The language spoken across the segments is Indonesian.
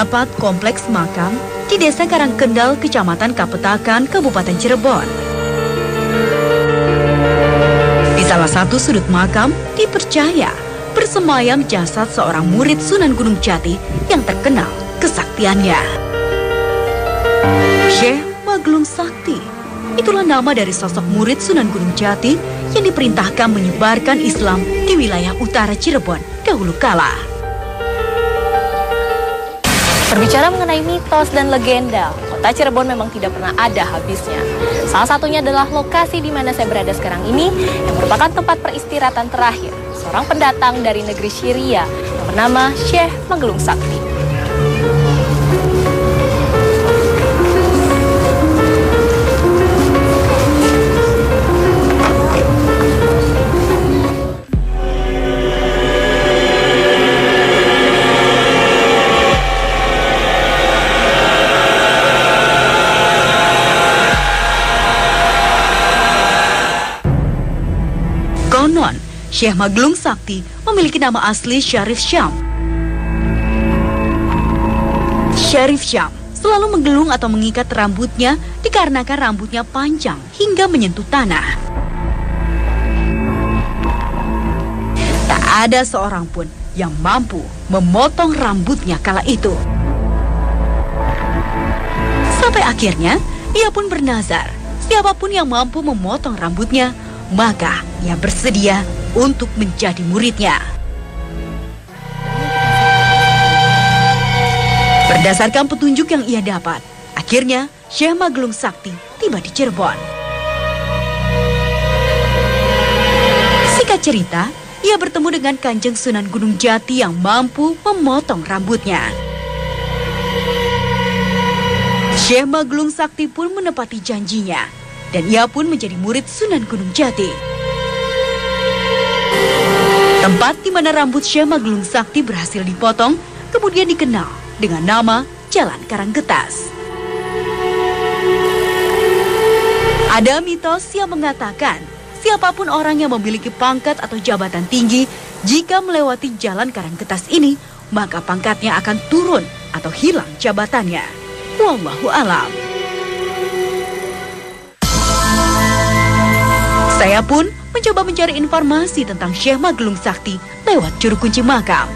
terdapat kompleks makam di Desa Karangkendal, Kecamatan Kapetakan, Kabupaten Cirebon. Di salah satu sudut makam dipercaya bersemayam jasad seorang murid Sunan Gunung Jati yang terkenal kesaktiannya. Syekh Maglung Sakti, itulah nama dari sosok murid Sunan Gunung Jati yang diperintahkan menyebarkan Islam di wilayah utara Cirebon dahulu kala. Berbicara mengenai mitos dan legenda, kota Cirebon memang tidak pernah ada habisnya. Salah satunya adalah lokasi di mana saya berada sekarang ini, yang merupakan tempat peristirahatan terakhir seorang pendatang dari negeri Syria yang bernama Syekh Maglung Sakti. Konon, Syekh Maglung Sakti memiliki nama asli Syarif Syam. Syarif Syam selalu menggelung atau mengikat rambutnya dikarenakan rambutnya panjang hingga menyentuh tanah. Tak ada seorang pun yang mampu memotong rambutnya kala itu. Sampai akhirnya, ia pun bernazar, siapapun yang mampu memotong rambutnya, maka ia bersedia untuk menjadi muridnya. Berdasarkan petunjuk yang ia dapat, akhirnya Syekh Maglung Sakti tiba di Cirebon. Singkat cerita, ia bertemu dengan Kanjeng Sunan Gunung Jati yang mampu memotong rambutnya. Syekh Maglung Sakti pun menepati janjinya, dan ia pun menjadi murid Sunan Gunung Jati. Tempat di mana rambut Syekh Maglung Sakti berhasil dipotong kemudian dikenal dengan nama Jalan Karanggetas. Ada mitos yang mengatakan siapapun orang yang memiliki pangkat atau jabatan tinggi, jika melewati Jalan Karanggetas ini, maka pangkatnya akan turun atau hilang jabatannya. Wallahu a'lam. Saya pun mencoba mencari informasi tentang Syekh Maglung Sakti lewat juru kunci makam.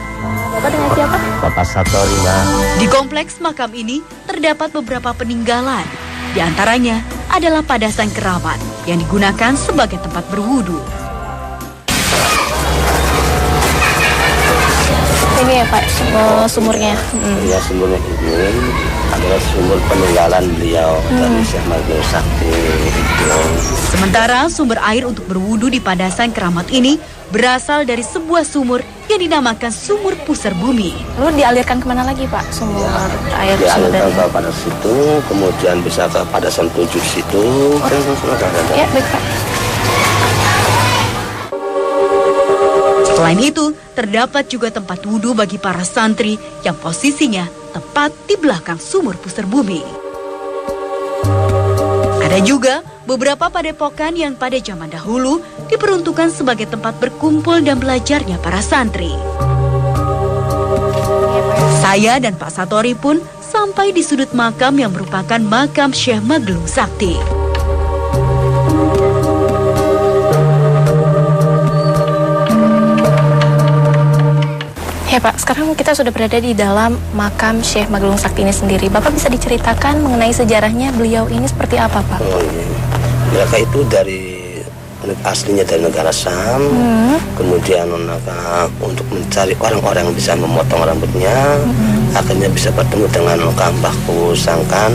Bapak dengan siapa? Bapak Satori, Mas. Di kompleks makam ini terdapat beberapa peninggalan. Di antaranya adalah padasan keramat yang digunakan sebagai tempat berwudu. Ini ya Pak, sumurnya. Ya, sumurnya ini adalah sumur peninggalan beliau dari Syekh Maglung Sakti. Sementara sumber air untuk berwudu di padasan keramat ini berasal dari sebuah sumur yang dinamakan Sumur Pusar Bumi. Lalu dialirkan kemana lagi Pak sumur air? Dialirkan ke pada situ, kemudian bisa ke padasan 7 situ. Ya, baik Pak. Selain itu, terdapat juga tempat wudhu bagi para santri yang posisinya tepat di belakang Sumur Pusar Bumi. Ada juga beberapa padepokan yang pada zaman dahulu diperuntukkan sebagai tempat berkumpul dan belajarnya para santri. Saya dan Pak Satori pun sampai di sudut makam yang merupakan makam Syekh Maglung Sakti. Ya Pak, sekarang kita sudah berada di dalam makam Syekh Maglung Sakti ini sendiri. Bapak bisa diceritakan mengenai sejarahnya beliau ini seperti apa Pak? Oh iya. Mereka itu aslinya dari negara Syam, kemudian mereka untuk mencari orang-orang yang bisa memotong rambutnya, akhirnya bisa bertemu dengan Kambahku Sangkan,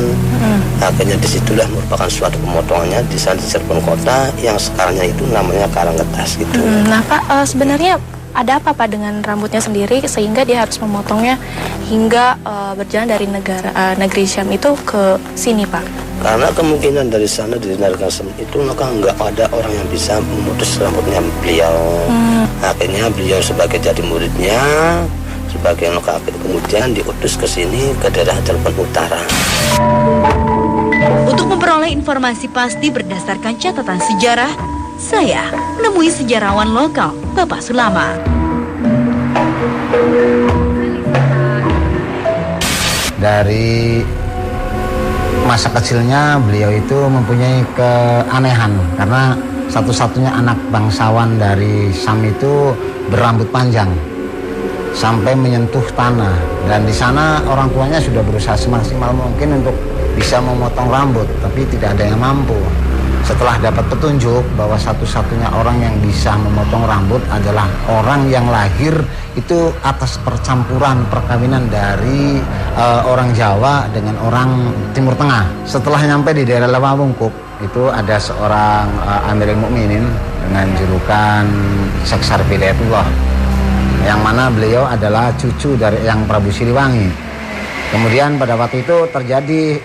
akhirnya disitulah merupakan suatu pemotongannya di sana di Cirebon kota yang sekarangnya itu namanya Karanggetas gitu. Nah Pak, sebenarnya ada apa Pak dengan rambutnya sendiri sehingga dia harus memotongnya hingga berjalan dari negeri Syam itu ke sini Pak? Karena kemungkinan dari sana dari negara Syam itu maka nggak ada orang yang bisa memutus rambutnya beliau. Akhirnya beliau sebagai jadi muridnya, sebagai lokal kemudian diutus ke sini ke daerah Cirebon Utara. Untuk memperoleh informasi pasti berdasarkan catatan sejarah, saya menemui sejarawan lokal, Bapak Sulama. Dari masa kecilnya beliau itu mempunyai keanehan karena satu-satunya anak bangsawan dari Syam itu berambut panjang sampai menyentuh tanah, dan di sana orang tuanya sudah berusaha semaksimal mungkin untuk bisa memotong rambut, tapi tidak ada yang mampu. Setelah dapat petunjuk bahwa satu-satunya orang yang bisa memotong rambut adalah orang yang lahir itu atas percampuran perkawinan dari orang Jawa dengan orang Timur Tengah. Setelah nyampe di daerah Lewawungkuk, itu ada seorang Amirul Mukminin dengan julukan Seksar Bidayatullah, yang mana beliau adalah cucu dari Yang Prabu Siliwangi. Kemudian pada waktu itu terjadi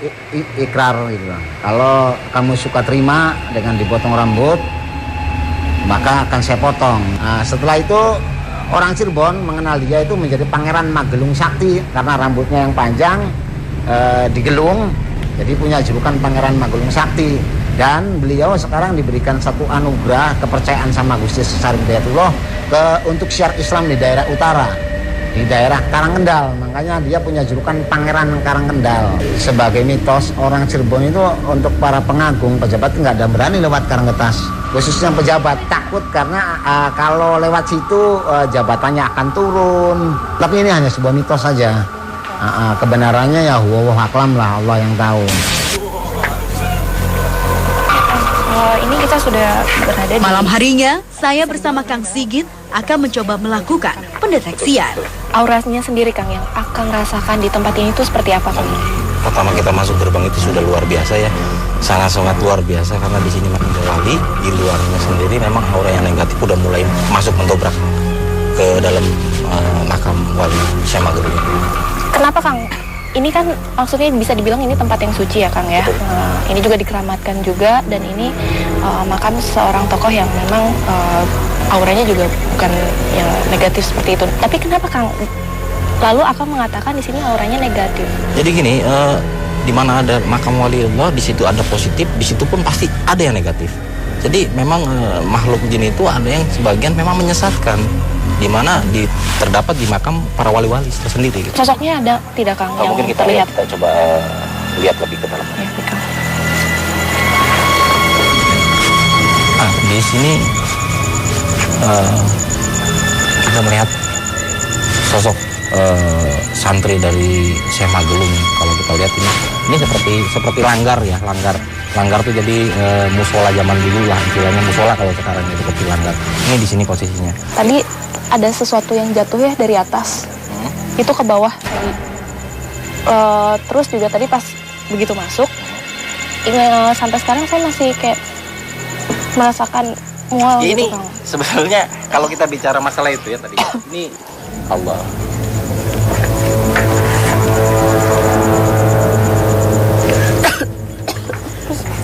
ikrar gitu. Kalau kamu suka terima dengan dipotong rambut, maka akan saya potong. Nah, setelah itu orang Cirebon mengenal dia itu menjadi Pangeran Magelung Sakti karena rambutnya yang panjang digelung, jadi punya julukan Pangeran Magelung Sakti. Dan beliau sekarang diberikan satu anugerah kepercayaan sama Gusti Seksar Bidayatullah untuk syiar Islam di daerah utara, di daerah Karangendal. Makanya dia punya julukan Pangeran Karangendal. Sebagai mitos, orang Cirebon itu untuk para pengagung, pejabat nggak ada berani lewat Karanggetas, khususnya pejabat, takut karena kalau lewat situ jabatannya akan turun. Tapi ini hanya sebuah mitos saja. Kebenarannya ya wallahu a'lam lah, Allah yang tahu. Ini kita sudah berada di... Malam harinya, saya bersama Kang Sigit akan mencoba melakukan pendeteksian. Auranya sendiri, Kang, yang Akang rasakan di tempat ini itu seperti apa, Kang? Pertama kita masuk gerbang itu sudah luar biasa ya, sangat-sangat luar biasa, karena di sini makam wali, di luarnya sendiri memang aura yang negatif udah mulai masuk mendobrak ke dalam makam wali Syekh Magelung. Kenapa, Kang? Ini kan maksudnya bisa dibilang ini tempat yang suci ya, Kang ya. Ini juga dikeramatkan juga, dan ini makam seorang tokoh yang memang auranya juga bukan yang negatif seperti itu. Tapi kenapa, Kang? Lalu Akang mengatakan di sini auranya negatif. Jadi gini, di mana ada makam waliullah, di situ ada positif, di situ pun pasti ada yang negatif. Jadi memang makhluk jin itu ada yang sebagian memang menyesatkan, di mana terdapat di makam para wali-wali tersendiri. Sosoknya ada tidak, Kang, yang mungkin kita terlihat? Kita coba lihat lebih ke dalam. Ya, Kang. Di sini kita melihat sosok santri dari Syekh Magelung. Kalau kita lihat ini seperti langgar ya, langgar tuh jadi musola zaman dulu lah, istilahnya musola kalau sekarang itu seperti langgar. Ini di sini posisinya. Tadi ada sesuatu yang jatuh ya dari atas, itu ke bawah tadi. Terus juga tadi pas begitu masuk, sampai sekarang saya masih kayak merasakan mual ini gitu, Kang. Sebenarnya kalau kita bicara masalah itu ya tadi, ini Allah.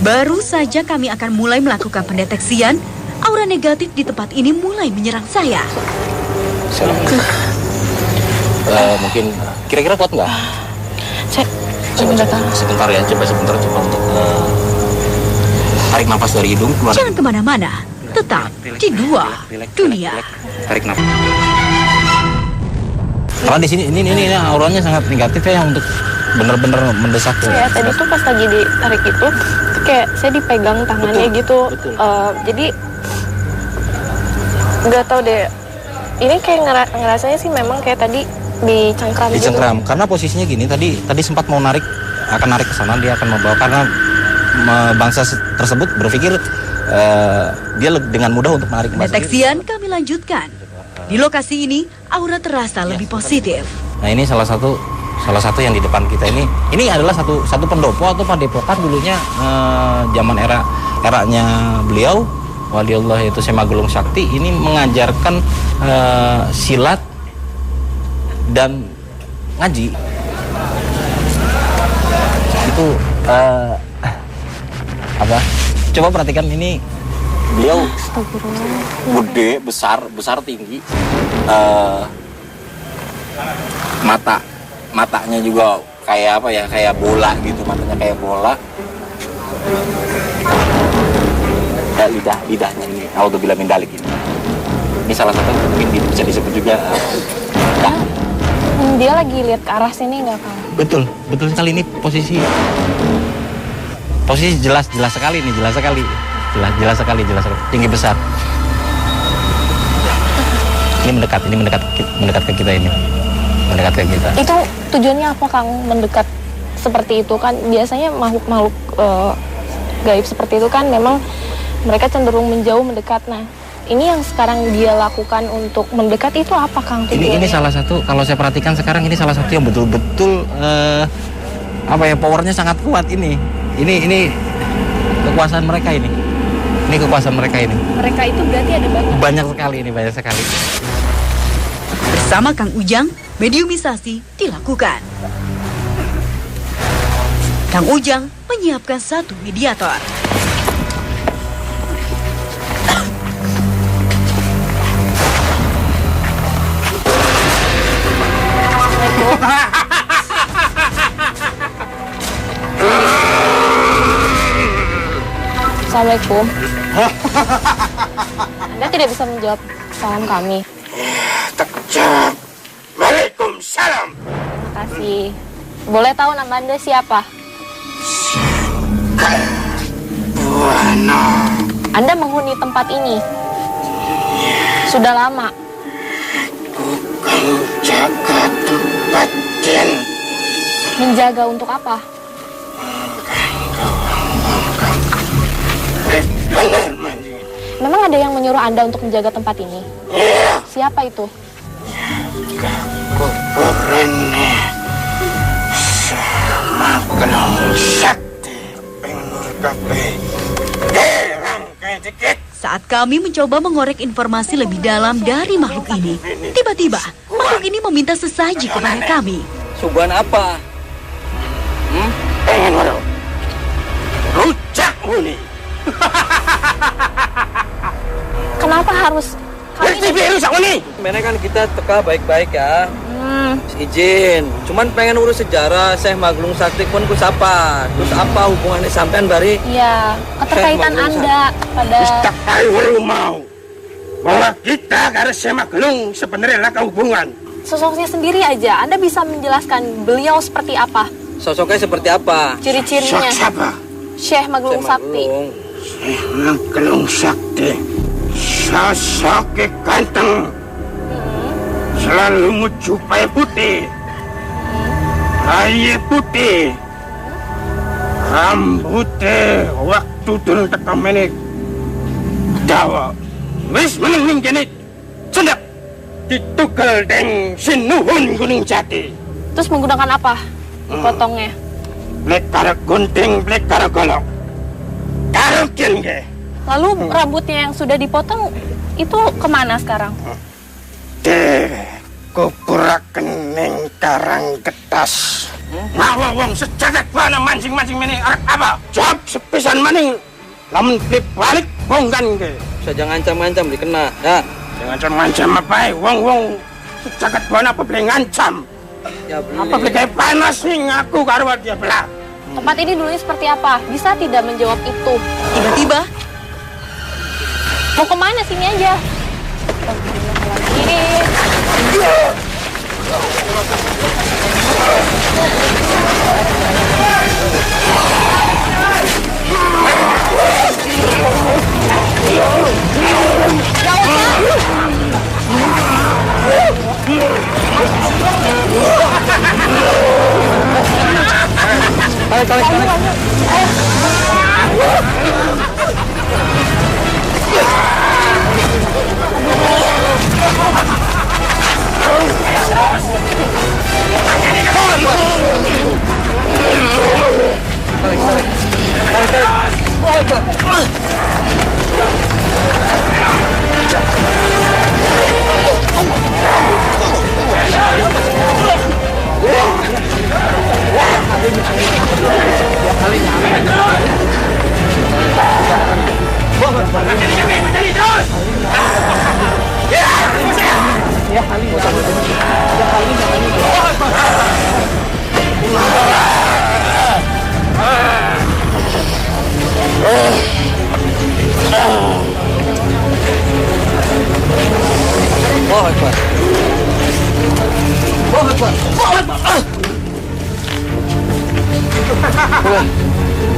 Baru saja kami akan mulai melakukan pendeteksian, aura negatif di tempat ini mulai menyerang saya. Mungkin kira-kira kuat nggak? Sebentar ya, coba untuk tarik nafas dari hidung keluar. Jangan kemana-mana, tetap di Dua Dunia. Tarik nafas. Karena di sini ini auranya sangat negatif ya, untuk benar-benar mendesak. Ya, tadi tuh pas lagi ditarik itu kayak saya dipegang tangannya. Betul, gitu. Betul. Jadi nggak tahu deh. Ini kayak ngerasanya sih memang kayak tadi dicengkram. Dicengkram. Gitu. Karena posisinya gini, tadi sempat mau akan narik ke sana, dia akan membawa, karena bangsa tersebut berpikir dia dengan mudah untuk menarik kembali. Deteksian kami lanjutkan. Di lokasi ini aura terasa lebih positif. Nah, ini salah satu yang di depan kita ini adalah satu pendopo atau padepokan dulunya, zaman eranya beliau waliullah itu Syekh Magelung Sakti. Ini mengajarkan silat dan ngaji. Itu apa? Coba perhatikan ini, beliau gede, besar tinggi, matanya juga kayak apa ya, kayak bola gitu, matanya kayak bola. Lidahnya ini auzubillahi min dzalik ini salah satu mungkin bisa disebut juga Dia lagi lihat ke arah sini nggak, Kang? Betul sekali ini posisi jelas sekali nih, jelas sekali, tinggi besar. Ini mendekat ke kita ini, mendekat ke kita. Itu tujuannya apa, Kang? Mendekat seperti itu kan biasanya makhluk gaib seperti itu kan memang mereka cenderung menjauh mendekat. Nah, ini yang sekarang dia lakukan untuk mendekat itu apa, Kang? Ini salah satu, kalau saya perhatikan sekarang ini salah satu yang betul-betul powernya sangat kuat ini. Ini kekuasaan mereka ini. Ini kekuasaan mereka ini. Mereka itu berarti ada banyak sekali. Bersama Kang Ujang, mediumisasi dilakukan. Kang Ujang menyiapkan satu mediator. Assalamualaikum. Anda tidak bisa menjawab salam kami. Terjawab. Waalaikumsalam. Terima kasih. Boleh tahu nama Anda siapa? Buana. Anda menghuni tempat ini sudah lama. Bukan jaga tempat ini. Menjaga untuk apa? Benar, Mandi. Memang ada yang menyuruh Anda untuk menjaga tempat ini? Iya. Siapa itu? Kuburannya sama kenal sakti pengur kape. Dikit. Saat kami mencoba mengorek informasi lebih dalam dari makhluk ini, tiba-tiba makhluk ini meminta sesaji kepada kami. Suguhan apa? Pengen waduh. Rujak muni. Kenapa harus kami? Rusak muni. Sebenarnya kan kita teka baik-baik ya. Izin. Cuman pengen urus sejarah Syekh Maglung Sakti pun ku sapa. Terus apa hubungannya sampean bari? Ya, keterkaitan Anda pada Tak tahu mau bahwa kita harus Syekh Maglung sebenarnya ada hubungan. sosoknya sendiri aja. Anda bisa menjelaskan beliau seperti apa? Sosoknya seperti apa? Ciri-cirinya Siapa? Syekh Maglung Syekh Sakti. Maglung. Syekh Maglung Sakti. Sosoknya ganteng. Selalu menjupai putih. Raya putih. Rambutnya waktu turun teka menik. Dawa. Wis meneng jenit. Sendak. Ditukel deng sinuhun Gunung Jati. Terus menggunakan apa? Dipotongnya. Blek karo gunting, blek karo golok. Karo kin ge. Lalu rambutnya yang sudah dipotong itu kemana sekarang? Kupuraken ning Karang Getas. Ngawa wong sejagat bana mancing-mancing meneh arep apa? Jawab sepisan maning. Lamun balik bongkan ge. Saja ngancam-ngancam dikena. Ya. Jangan macam apa wong-wong sejagat bana apa boleh ngancam. Ya Apa boleh kayak panas nih ngaku karo dia belah. Tempat ini dulunya seperti apa? Bisa tidak menjawab itu? Tiba-tiba, Mau kemana? Sini aja. Ini.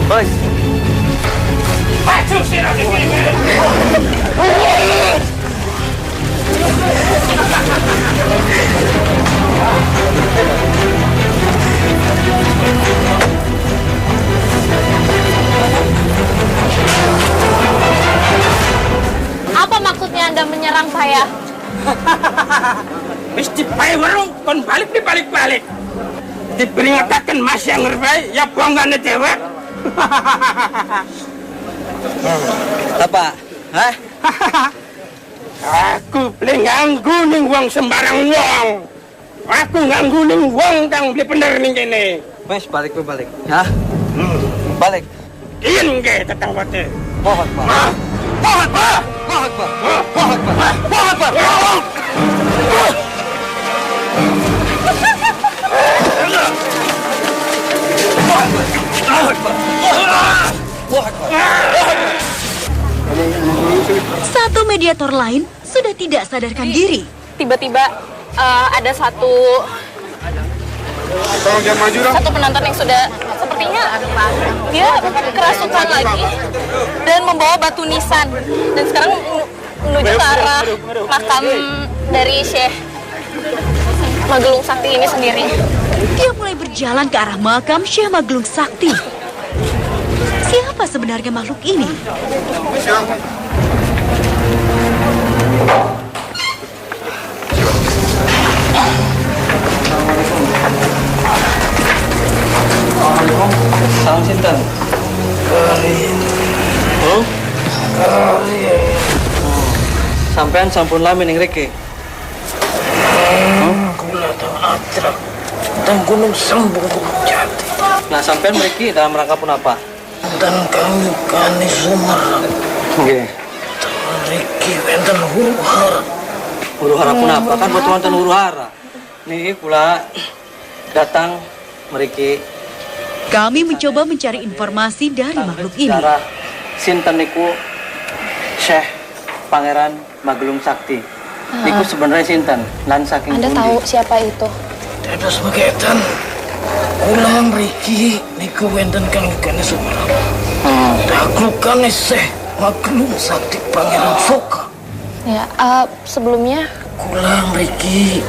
Bos. Maju sih Raden ini. Apa maksudnya Anda menyerang saya? Mesti pakai warung, kon balik dibalik-balik. Diperingatkan mas yang ngerbai, ya bonggannya dewek. Apa? Hah? Aku beli nganggu ning wong sembarang wong. Aku nganggu ning wong kang beli bener ning kene. Wes balik. Hah? Balik. Iyan ke tetanggate. Mohon, Pak. Pohon, Pak. Mohon, Pak. Pohon, Pak. Pohon, Pak. Satu mediator lain sudah tidak sadarkan diri. Tiba-tiba ada satu penonton yang sudah sepertinya dia kerasukan lagi dan membawa batu nisan dan sekarang menuju ke arah makam dari Syekh Magelung Sakti ini sendiri. Dia mulai berjalan ke arah makam Syekh Magelung Sakti. Siapa sebenarnya makhluk ini? Salam sinten? Sampean sampun lami ning reke. Kula tau atrak. Tang gunung sembung jati. Nah, sampean mriki dalam rangka pun apa? Dan kami kani Sumerang. Nggih. Riki wenten huru-hara. Huru-hara pun apa? Kan buat wonten huru-hara. Niki kula datang mriki Kami mencoba mencari informasi dari makhluk ini. secara sinten niku Syekh Pangeran Magelung Sakti. Niku sebenarnya sinten lan saking Anda pundi? tahu siapa itu? Dados begitan. Ulang Riki niku wenten kang kani Sumerang. Taklukane Syekh Magelung Sakti Pangeran Soka. Ya, sebelumnya Kulang Riki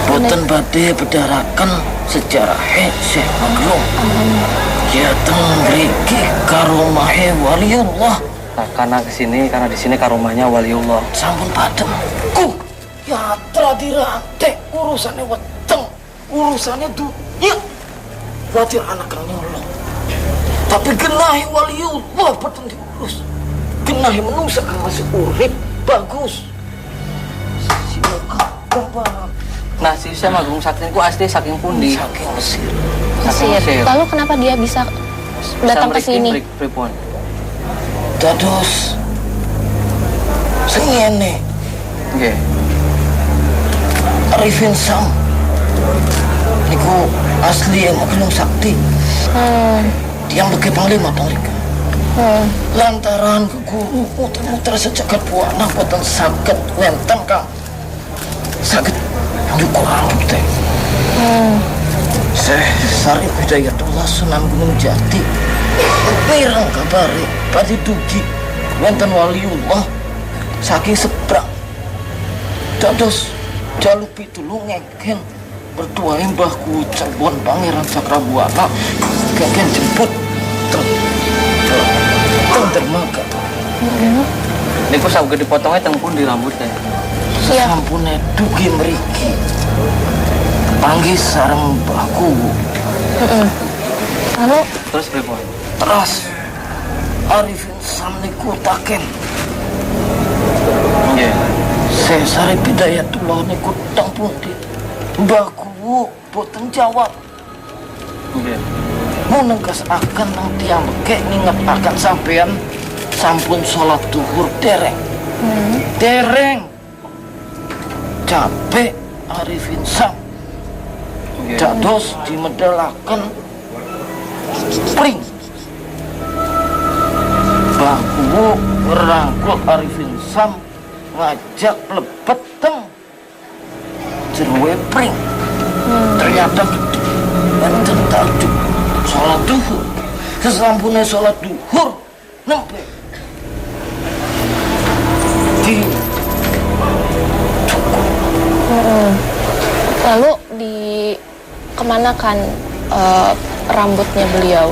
boten badhe bedaraken sejarah Syekh Magelung. Ya teng Riki karumahe waliullah. Nah, karena kesini, karena di sini karomahnya waliullah. Sampun padem. Ya tradirate urusane weteng, urusane dunya. Wadir anak kang nyolong. Tapi genahi waliullah boten diurus. Genahi menungsa kang masih urip bagus. Silakan Bapak. Nah, si Syekh Magelung Sakti niku asli saking pundi? Saking Mesir. Saking Mesir. Lalu kenapa dia bisa datang ke sini? Pripun? Dados sengene Nggih. Arifin Sam niku asli yang Magelung Sakti. Tiang bagi panglima panglima. Lantaran ke guru muter-muter sejagat buana boten saged wenten kang saged nyukur rambut teh. Syekh Sarif Hidayatullah Sunan Gunung Jati pirang kabare pati dugi wonten waliullah saking sebrang dados jalu pitulung ngeken bertuah Mbah Kucebon Pangeran Cakrabuana keken jemput dermaga. Niku saged dipotongnya teng pundi rambutnya? Sampune dugi mriki panggih sareng Mbahku. Lalu Terus pripun? Terus Arifin Sam niku taken Nggih. Syekh Sarif Hidayatullah niku teng pundi? Mbahku boten jawab. Nggih. Munengkas akan nang tiang beke nginget akan sampean sampun sholat duhur dereng. Dereng. Capek Arifin Sam. Dados dimedalaken pring. Bahu ngerangkul Arifin Sam ngajak lebet teng jeruwe pring. Ternyata enten tajuk sholat duhur. Kesampune sholat duhur nempe di Lalu kemanakan rambutnya beliau?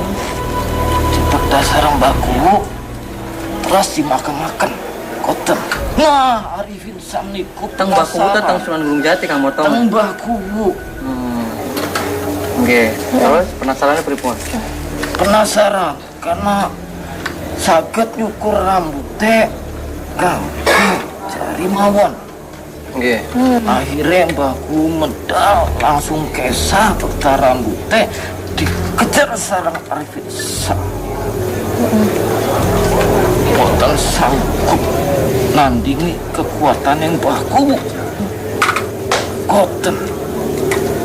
cepat dasar mbakku terus dimakan-makan koten. Nah, Arifin Samniku Tang baku tang Sunan Gunung Jati Kang Motong. tang mbakku Oke, terus penasarannya perempuan. penasaran karena saged nyukur rambutnya gampang cari mawon. Oke. Akhirnya mbakku medal langsung kesah peta rambutnya dikejar sarang Arifin Sam. Boten sanggup nandingi kekuatan yang mbahku. Koten.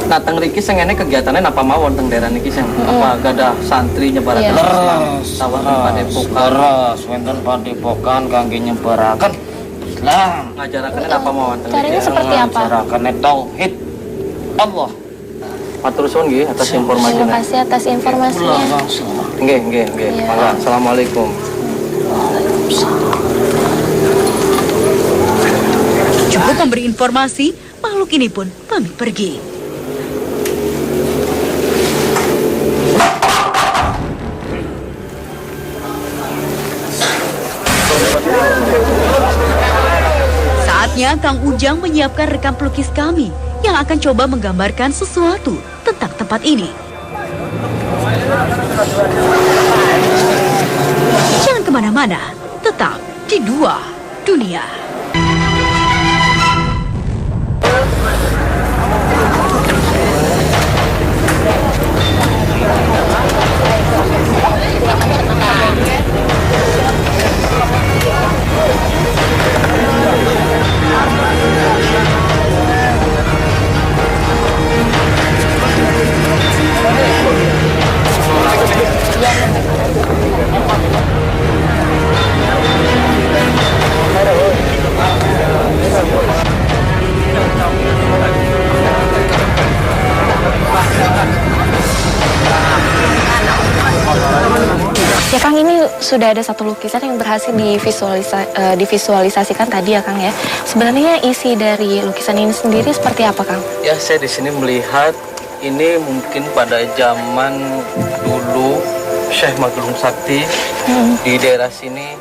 Nah, teng riki sing ngene kegiatannya napa mawon teng daerah niki sing apa gadah santri nyebaraken Iya. Islam tawon padepokan leres wonten padepokan kangge nyebaraken Islam. ngajaraken napa mawon teng Caranya riki. seperti apa? Ngajaraken tauhid Allah. Matur suwun nggih atas Terima informasinya. kasih atas informasinya. Langsung. Nggih, nggih, nggih. Iya. Mangga. Assalamualaikum. Cukup memberi informasi, makhluk ini pun pamit pergi. Saatnya Kang Ujang menyiapkan rekam pelukis kami yang akan coba menggambarkan sesuatu tentang tempat ini. Jangan kemana-mana, tetap di Dua Dunia. Ya Kang, ini sudah ada satu lukisan yang berhasil divisualisasikan tadi ya Kang ya. Sebenarnya isi dari lukisan ini sendiri seperti apa Kang? Ya, saya di sini melihat ini mungkin pada zaman dulu Syekh Magelung Sakti di daerah sini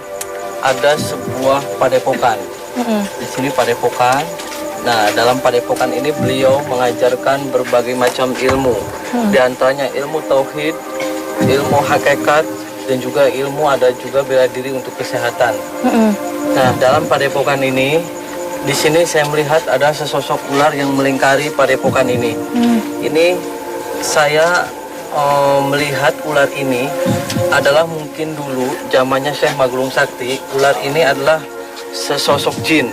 ada sebuah padepokan. Di sini padepokan. Nah, dalam padepokan ini beliau mengajarkan berbagai macam ilmu. Di antaranya ilmu tauhid, ilmu hakikat, dan juga ilmu ada juga bela diri untuk kesehatan. Nah, dalam padepokan ini, di sini saya melihat ada sesosok ular yang melingkari padepokan ini. Ini saya melihat ular ini adalah mungkin dulu zamannya Syekh Magelung Sakti. Ular ini adalah sesosok jin.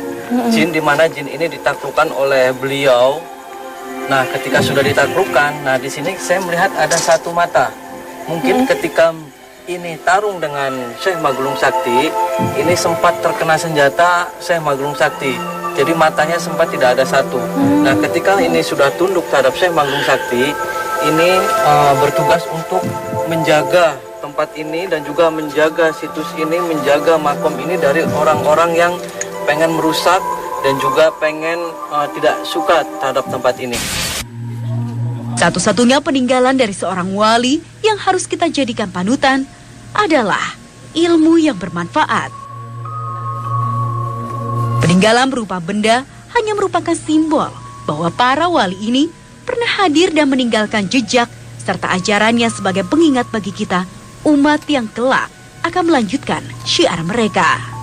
Jin di mana jin ini ditaklukkan oleh beliau. Nah, ketika sudah ditaklukkan, nah di sini saya melihat ada satu mata. Mungkin ketika ini tarung dengan Syekh Magelung Sakti, ini sempat terkena senjata Syekh Magelung Sakti. Jadi matanya sempat tidak ada satu. Nah, ketika ini sudah tunduk terhadap Syekh Magelung Sakti, ini bertugas untuk menjaga tempat ini dan juga menjaga situs ini, menjaga makom ini dari orang-orang yang pengen merusak dan juga pengen tidak suka terhadap tempat ini. Satu-satunya peninggalan dari seorang wali yang harus kita jadikan panutan adalah ilmu yang bermanfaat. Peninggalan berupa benda hanya merupakan simbol bahwa para wali ini pernah hadir dan meninggalkan jejak serta ajarannya sebagai pengingat bagi kita, umat yang kelak akan melanjutkan syiar mereka.